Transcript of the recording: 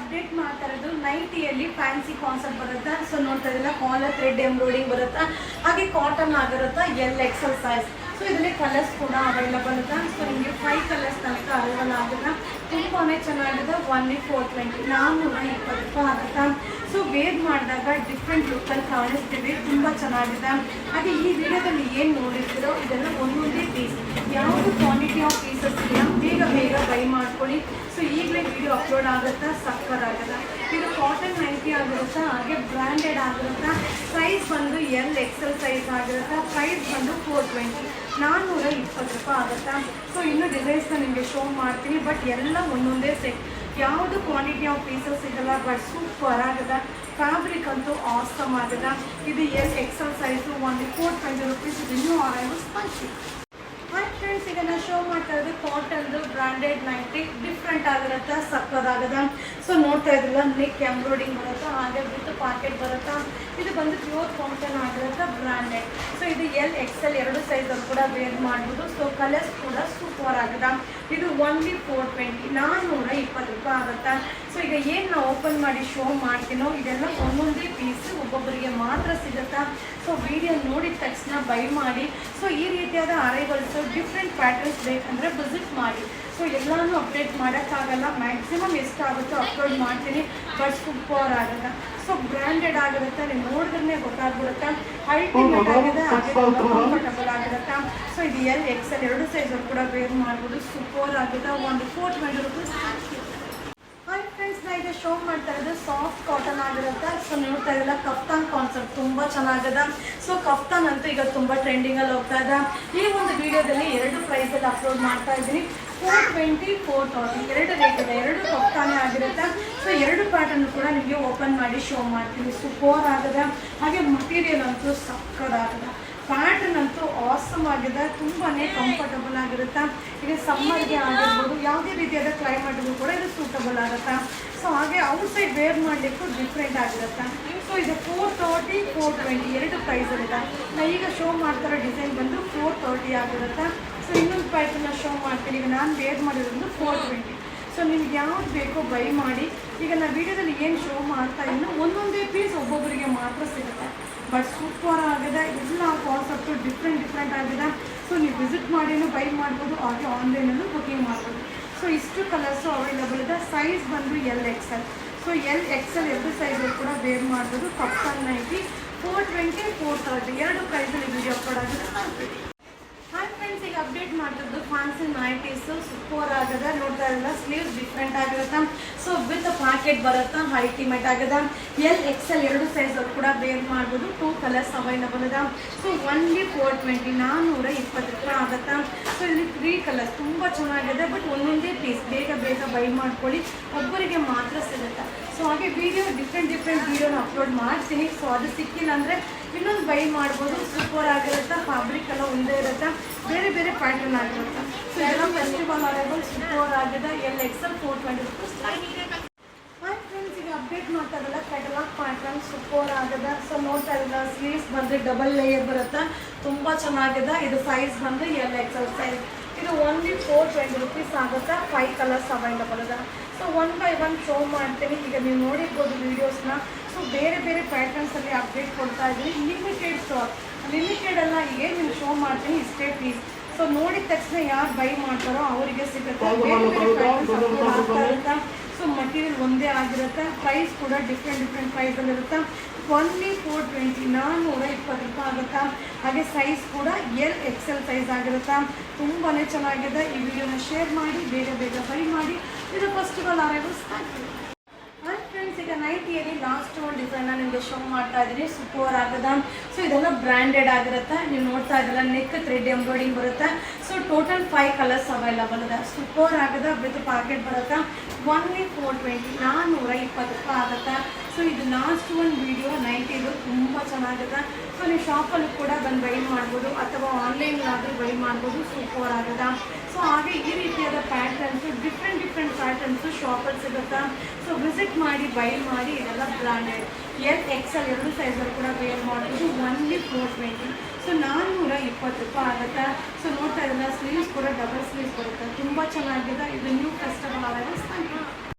Update ಮಾಡ್ತಾ ಇರೋದು ನೈಟಿಯಲ್ಲಿ fancy concept ಬರುತ್ತಾ. ಸೊ ನೋಡ್ತಾ ಇದ್ದಿಲ್ಲ, ಕಾಲರ್ ಥ್ರೆಡ್ ಎಂಬ್ರಾಯ್ಡಿಂಗ್ ಬರುತ್ತಾ, ಹಾಗೆ ಕಾಟನ್ ಆಗಿರುತ್ತಾ, XL ಸೈಜ್. ಸೊ ಇದರಲ್ಲಿ ಕಲರ್ಸ್ ಕೂಡ ಅವೈಲಬಲ್ ಇದೆ. ಸೊ ನಿಮಗೆ 5 ಕಲರ್ಸ್ ತನಕ ಅವೈಲಬಲ್ ಆಗುತ್ತೆ. ತುಂಬಾ ಚೆನ್ನಾಗಿದೆ. ಒನ್ಲಿ 420, 420 ರೂಪಾಯಿ ಆಗುತ್ತಾ. ಸೊ ವೇರ್ ಮಾಡಿದಾಗ ಡಿಫ್ರೆಂಟ್ ಲುಕ್ಕಲ್ಲಿ ಕಾಣಿಸ್ತೀವಿ, ತುಂಬ ಚೆನ್ನಾಗಿದೆ. ಹಾಗೆ ಈ ವಿಡಿಯೋದಲ್ಲಿ ಏನು ನೋಡಿರ್ತೀರೋ ಇದೆಲ್ಲ ಒಂದೊಂದೇ ಪೀಸ್, ಯಾವುದು ಕ್ವಾಂಟಿಟಿ ಆಫ್ ಪೀಸಸ್ ಇಲ್ಲ, ಬೇಗ ಬೈ ಮಾಡ್ಕೊಳ್ಳಿ. ಸೊ ಈಗಲೇ ವಿಡಿಯೋ ಅಪ್ಲೋಡ್ ಆಗುತ್ತಾ, ಸಕ್ಕತ್ತಾಗುತ್ತೆ. ಇದು ಕಾಟನ್ ನೈಟಿ ಆಗಿರುತ್ತಾ, ಹಾಗೆ ಬ್ರ್ಯಾಂಡೆಡ್ ಆಗಿರುತ್ತಾ. ಸೈಜ್ ಬಂದು XL ಸೈಜ್ ಆಗಿರುತ್ತಾ. ಪ್ರೈಸ್ ಬಂದು 420, 420 ರೂಪಾಯಿ ಆಗುತ್ತಾ. ಸೊ ಇನ್ನೂ ಡಿಸೈನ್ಸ್ನ ನಿಮಗೆ ಶೋ ಮಾಡ್ತೀನಿ, ಬಟ್ ಎಲ್ಲ ಒಂದೊಂದೇ ಸೆಟ್, ಯಾವುದು ಕ್ವಾಂಟಿಟಿ ಆಫ್ ಪೀಸಸ್ ಸಿಗಲ್ಲ. ಬಟ್ ಸೂಪರ್ ಆಗಿದೆ. ಫ್ಯಾಬ್ರಿಕ್ ಅಂತೂ ಆಸಮ್ ಆಗಿದೆ. ಇದು XL ಸೈಜು, ಒಂದು 420 ರುಪೀಸ್. ಇದು ಇನ್ನೂ ಆರೈವಲ್ ಸ್ಪಂಚಿ. ಹಾಯ್ ಫ್ರೆಂಡ್ಸ್, ಈಗ ನಾನು ಶೋ ಮಾಡ್ತಾ ಇರೋದು ಕಾಟನ್ದು ಬ್ರ್ಯಾಂಡೆಡ್ ನೈಟಿ. ಡಿಫ್ರೆಂಟ್ ಆಗಿರುತ್ತೆ, ಸಕ್ಕದಾಗಿದೆ. ಸೊ ನೋಡ್ತಾ ಇದ್ರಲ್ಲ, ನೆಕ್ ಎಂಬ್ರಾಯ್ಡಿಂಗ್ ಬರುತ್ತಾ, ಹಾಗೆ ವಿತ್ ಪಾಕೆಟ್ ಬರುತ್ತಾ. ಇದು ಬಂದು ಪ್ಯೂರ್ ಕಾಟನ್ ಆಗಿರುತ್ತೆ, ಬ್ರ್ಯಾಂಡೆಡ್. ಸೊ ಇದು XL 2 ಸೈಜಲ್ಲಿ ಕೂಡ ವೇರ್ ಮಾಡ್ಬೋದು. ಸೊ ಕಲರ್ಸ್ ಕೂಡ ಸೂಪರ್ ಆಗಿದೆ. ಇದು ಓನ್ಲಿ 420, 420 ರೂಪಾಯಿ ಆಗುತ್ತೆ. ಸೊ ಈಗ ಏನು ನಾವು ಓಪನ್ ಮಾಡಿ ಶೋ ಮಾಡ್ತೀನೋ ಇದೆಲ್ಲ ಒಂದೊಂದೇ ಪೀಸ್ ಒಬ್ಬೊಬ್ಬರಿಗೆ ಮಾತ್ರ ಸಿಗುತ್ತಾ. ಸೊ ವಿಡಿಯೋ ನೋಡಿದ ತಕ್ಷಣ ಬೈ ಮಾಡಿ. ಸೊ ಈ ರೀತಿಯಾದ ಅರೈವಲ್ಸು ಡಿಫ್ರೆಂಟ್ ಪ್ಯಾಟರ್ನ್ಸ್ ಬೇಕಂದರೆ ವಿಸಿಟ್ ಮಾಡಿ. ಸೊ ಎಲ್ಲನೂ ಅಪ್ಡೇಟ್ ಮಾಡೋಕ್ಕಾಗಲ್ಲ, ಮ್ಯಾಕ್ಸಿಮಮ್ ಎಷ್ಟಾಗುತ್ತೋ ಅಪ್ಲೋಡ್ ಮಾಡ್ತೀನಿ, ಬಟ್ ಸೂಪರ್ ಆಗುತ್ತೆ. ಸೊ ಬ್ರ್ಯಾಂಡೆಡ್ ಆಗಿರುತ್ತೆ, ನೀವು ನೋಡಿದ್ರೆ ಗೊತ್ತಾಗ್ಬಿಡುತ್ತೆ. ಅಲ್ಟಿಮೇಟ್ ಆಗಿದೆ, ಹಾಗೆ ಕಂಫರ್ಟಬಲ್ ಆಗಿರುತ್ತೆ. ಸೊ ಇದು XL 2 ಸೈಜಲ್ಲಿ ಕೂಡ ವೇರ್ ಮಾಡ್ಬೋದು. ಸೂಪರ್ ಆಗಿದೆ. ಒಂದು 420 ರುಪೀಸ್. ಹಾಯ್ ಫ್ರೆಂಡ್ಸ್, ನಾ ಈಗ ಶೋ ಮಾಡ್ತಾ ಇರೋದು ಸಾಫ್ಟ್ ಕಾಟನ್ ಆಗಿರುತ್ತೆ. ಸೊ ನೋಡ್ತಾ ಇರಲ್ಲ, ಕಫ್ತಾನ್ ಕಾನ್ಸೆಪ್ಟ್ ತುಂಬ ಚೆನ್ನಾಗಿದೆ. ಸೊ ಕಫ್ತಾನ್ ಅಂತೂ ಈಗ ತುಂಬ ಟ್ರೆಂಡಿಂಗಲ್ಲಿ ಹೋಗ್ತಾ ಇದೆ. ಈ ಒಂದು ವಿಡಿಯೋದಲ್ಲಿ 2 ಪ್ರೈಸಲ್ಲಿ ಅಪ್ಲೋಡ್ ಮಾಡ್ತಾ ಇದ್ದೀನಿ. 420, 430 2 ರೇಟ್ ಇದೆ. 2 ಕಫ್ತಾನೇ ಆಗಿರುತ್ತೆ. ಸೊ 2 ಪ್ಯಾಟರ್ನ್ ಕೂಡ ನಿಮಗೆ ಓಪನ್ ಮಾಡಿ ಶೋ ಮಾಡ್ತೀನಿ. ಸೂಪರ್ ಆಗಿದೆ. ಹಾಗೆ ಮಟೀರಿಯಲ್ ಅಂತೂ ಸಕ್ಕದಾಗಿದೆ. ಪ್ಯಾಟರ್ನ್ ಅಂತೂ ಆಸಮ್ ಆಗಿದೆ. ತುಂಬಾ ಕಂಫರ್ಟಬಲ್ ಆಗಿರುತ್ತೆ. ಈಗ ಸಮ್ಮರ್ಗೆ ಆಗಿರ್ಬೋದು, ಯಾವುದೇ ರೀತಿಯಾದ ಕ್ಲೈಮೇಟ್ಗೂ ಕೂಡ ಇದು ಸೂಟಬಲ್ ಆಗುತ್ತೆ. ಸೊ ಹಾಗೆ ಔಟ್ಸೈಡ್ ವೇರ್ ಮಾಡಲಿಕ್ಕೂ ಡಿಫ್ರೆಂಟ್ ಆಗಿರುತ್ತೆ. ಸೊ ಇದು 430, 420 2 ಪ್ರೈಸಲ್ಲಿದೆ. ನಾನು ಈಗ ಶೋ ಮಾಡ್ತಿರೋ ಡಿಸೈನ್ ಬಂದು 430 ಆಗಿರುತ್ತೆ. ಸೊ ಇನ್ನೊಂದು ಪ್ಯಾಟರ್ನ ಶೋ ಮಾಡ್ತೀನಿ. ಈಗ ನಾನು ವೇರ್ ಮಾಡಿರೋದು 420. ಸೊ ನಿಮ್ಗೆ ಯಾವ್ದು ಬೇಕೋ ಬೈ ಮಾಡಿ. ಈಗ ನಾನು ವಿಡಿಯೋದಲ್ಲಿ ಏನು ಶೋ ಮಾಡ್ತಾ ಇನ್ನು ಒಂದೊಂದೇ ಪೀಸ್ ಒಬ್ಬೊಬ್ಬರಿಗೆ ಮಾತ್ರ ಸಿಗುತ್ತೆ, ಬಟ್ ಸೂಪರ್ ಆಗಿದೆ. ಎಲ್ಲ ಕಾನ್ಸೆಪ್ಟು ಡಿಫ್ರೆಂಟ್ ಆಗಿದೆ. ಸೊ ನೀವು ವಿಸಿಟ್ ಮಾಡಿನೂ ಬೈ ಮಾಡ್ಬೋದು, ಹಾಗೆ ಆನ್ಲೈನಲ್ಲೂ ಬುಕಿಂಗ್ ಮಾಡ್ಬೋದು. ಸೊ ಇಷ್ಟು ಕಲರ್ಸು ಅವೈಲಬಲ್ ಇದೆ. ಸೈಜ್ ಬಂದು XL. ಸೊ XL 2 ಸೈಜಲ್ಲಿ ಕೂಡ ವೇರ್ ಮಾಡ್ಬೋದು. ಕಫ್ತಾನ್ ನೈಟಿ 420, 430 2 ಪ್ರೈಸಲ್ಲಿ ವಿಡಿಯೋ ಅಪ್ಲೋಡ್ ಆಗಿದೆ. ಹಾಯ್ ಫ್ರೆಂಡ್ಸ್, ಈಗ ಅಪ್ಡೇಟ್ ಮಾಡ್ತಿದ್ದು ಫ್ಯಾನ್ಸಿ ನೈಟೀಸು ಸೂಪರ್ ಆಗಿದೆ. ನೋಡ್ತಾ ಇರಲ್ಲ, ಸ್ಲೀವ್ಸ್ ಡಿಫ್ರೆಂಟ್ ಆಗಿರುತ್ತೆ. ಸೊ ವಿತ್ ಪ್ಯಾಕೆಟ್ ಬರುತ್ತಾ, ಅಲ್ಟಿಮೇಟ್ ಆಗಿದೆ. XL 2 ಸೈಜಲ್ಲಿ ಕೂಡ ವೇರ್ ಮಾಡ್ಬೋದು. 2 ಕಲರ್ಸ್ ಅವೈಲಬಲ್ ಇದೆ. ಸೊ ಓನ್ಲಿ 420, 420 ರೂಪಾಯಿ ಆಗುತ್ತೆ. ಸೊ ಇಲ್ಲಿ 3 ಕಲರ್ಸ್ ತುಂಬ ಚೆನ್ನಾಗಿದೆ, ಬಟ್ ಒಂದೊಂದೇ ಪೀಸ್, ಬೇಗ ಬೈ ಮಾಡ್ಕೊಳ್ಳಿ, ಒಬ್ಬರಿಗೆ ಮಾತ್ರ ಸಿಗುತ್ತೆ. ಸೊ ಹಾಗೆ ಡಿಫ್ರೆಂಟ್ ವೀಡಿಯೋನ ಅಪ್ಲೋಡ್ ಮಾಡ್ತೀನಿ. ಸೊ ಅದು ಸಿಕ್ಕಿಲ್ಲ ಅಂದರೆ ಇನ್ನೊಂದು ಬೈ ಮಾಡ್ಬೋದು. ಸೂಪರ್ ಆಗಿರುತ್ತೆ. ಫ್ಯಾಬ್ರಿಕ್ ಎಲ್ಲ ಒಂದೇ ಇರುತ್ತೆ, ಬೇರೆ ಪ್ಯಾಟರ್ನ್ ಆಗಿರುತ್ತೆ. ಸೊ ಇದೆಲ್ಲ ಫೆಸ್ಟಿವಲ್ ಅರೈವಲ್ ಸೂಪರ್ ಆಗಿದೆ. XL 420 rupees. ಹಾಯ್ ಫ್ರೆಂಡ್ಸ್, ಈಗ ಅಪ್ಡೇಟ್ ಮಾಡ್ತಾ ಇರಲ್ಲ, ಕ್ಯಾಟಲಾಗ್ ಪ್ಯಾಟರ್ನ್ ಸೂಪರ್ ಆಗಿದೆ. ಸೊ ನೋಡ್ತಾ ಇರಲ್ಲ, ಸ್ಲೀವ್ಸ್ ಬಂದು ಡಬಲ್ ಲೇಯರ್ ಬರುತ್ತೆ, ತುಂಬ ಚೆನ್ನಾಗಿದೆ. ಇದು ಸೈಜ್ ಬಂದು XL ಸೈಜ್. ಇದು ಓನ್ಲಿ 420 ರುಪೀಸ್ ಆಗುತ್ತೆ. 5 ಕಲರ್ಸ್ ಅವೈಲಬಲ್ ಇದೆ. ಸೊ 1 by 1 ಶೋ ಮಾಡ್ತೀನಿ. ಈಗ ನೀವು ನೋಡಿರ್ಬೋದು ವೀಡಿಯೋಸ್ನ. ಸೊ ಬೇರೆ ಪ್ಯಾಟರ್ನ್ಸಲ್ಲಿ ಅಪ್ಡೇಟ್ ಕೊಡ್ತಾ ಇದ್ದೀನಿ. ಲಿಮಿಟೆಡ್ ಸ್ಟಾಕ್, ಲಿಮಿಟೆಡ್ ಅಲ್ಲ, ಏನು ನಿಮ್ಗೆ ಶೋ ಮಾಡ್ತೀನಿ, ಇಷ್ಟೇ ಪೀಸ್. ಸೊ ನೋಡಿದ ತಕ್ಷಣ ಯಾರು ಬೈ ಮಾಡ್ತಾರೋ ಅವರಿಗೆ ಸಿಗುತ್ತೆ. ಬೇರೆ ಪ್ಯಾಟರ್ನ್ಸ್ ಅಪ್ಲೋಡ್ ಆಗ್ತಾ ಇರುತ್ತೆ. ಸೊ ಮಟೀರಿಯಲ್ ಒಂದೇ ಆಗಿರುತ್ತೆ. ಪ್ರೈಸ್ ಕೂಡ ಡಿಫ್ರೆಂಟ್ ಪ್ರೈಸಲ್ಲಿರುತ್ತೆ. ಓನ್ಲಿ 420, 420 ರೂಪಾಯಿ ಆಗುತ್ತಾ. ಹಾಗೆ ಸೈಜ್ ಕೂಡ XL ಸೈಜ್ ಆಗಿರುತ್ತೆ. ತುಂಬಾ ಚೆನ್ನಾಗಿದೆ. ಈ ವಿಡಿಯೋನ ಶೇರ್ ಮಾಡಿ, ಬೇಗ ಬೈ ಮಾಡಿ. ಇದು ಫೆಸ್ಟಿವಲ್ ಅರೈವಲ್ಸ್. ಹಾಯ್ ಫ್ರೆಂಡ್ಸ್, ಈಗ ನೈಟಿಯಲ್ಲಿ ಲಾಸ್ಟ್ ಒಂದು ಡಿಸೈನ್ನ ನಿಮಗೆ ಶೋ ಮಾಡ್ತಾ ಇದ್ದೀನಿ. ಸೂಪರ್ ಆಗಿದೆ. ಸೊ ಇದೆಲ್ಲ ಬ್ರ್ಯಾಂಡೆಡ್ ಆಗಿರುತ್ತೆ. ನೀವು ನೋಡ್ತಾ ಇದ್ದಲ್ಲ, ನೆಕ್ ಥ್ರೆಡ್ ಎಂಬ್ರಾಯ್ಡಿಂಗ್ ಬರುತ್ತೆ. ಸೊ ಟೋಟಲ್ 5 ಕಲರ್ಸ್ ಅವೈಲಬಲ್ ಇದೆ. ಸೂಪರ್ ಆಗಿದೆ. ವಿತ್ ಪಾಕೆಟ್ ಬರುತ್ತೆ. ಓನ್ಲಿ 420, 420 ರೂಪಾಯಿ ಆಗುತ್ತೆ. ಸೊ ಇದು ಲಾಸ್ಟ್ ಒಂದು ವಿಡಿಯೋ ನೈಟಿದು, ತುಂಬ ಚೆನ್ನಾಗಿದೆ. ಸೊ ನೀವು ಶಾಪಲ್ಲಿ ಕೂಡ ಬಂದು ಬೈ ಮಾಡ್ಬೋದು, ಅಥವಾ ಆನ್ಲೈನ್ಲಾದರೂ ಬೈ ಮಾಡ್ಬೋದು. ಸೂಪರ್ ಆಗಿದೆ. ಸೊ ಹಾಗೆ ಈ ರೀತಿಯಾದ ಪ್ಯಾಟರ್ನ್ಸು ಡಿಫ್ರೆಂಟ್ ಪ್ಯಾಟರ್ನ್ಸು ಶಾಪಲ್ಲಿ ಸಿಗುತ್ತಾ. ಸೊ ವಿಸಿಟ್ ಮಾಡಿ, ಬೈ ಮಾಡಿ. ಇದೆಲ್ಲ ಬ್ರ್ಯಾಂಡೆಡ್. XL 2 ಸೈಜಲ್ಲಿ ಕೂಡ ವೇರ್ ಮಾಡ್ಬೋದು. ಓನ್ಲಿ 420. ಸೊ 420 ರೂಪಾಯಿ ಆಗುತ್ತೆ. ಸೊ ನೋಡ್ತಾ ಇದ್ದಲ್ಲ, ಸ್ಲೀವ್ಸ್ ಕೂಡ ಡಬಲ್ ಸ್ಲೀವ್ಸ್ ಬರುತ್ತೆ. ತುಂಬ ಚೆನ್ನಾಗಿದೆ. ಇದು ನ್ಯೂ ಫೆಸ್ಟಿವಲ್ ಅರೈವಲ್ಸ್.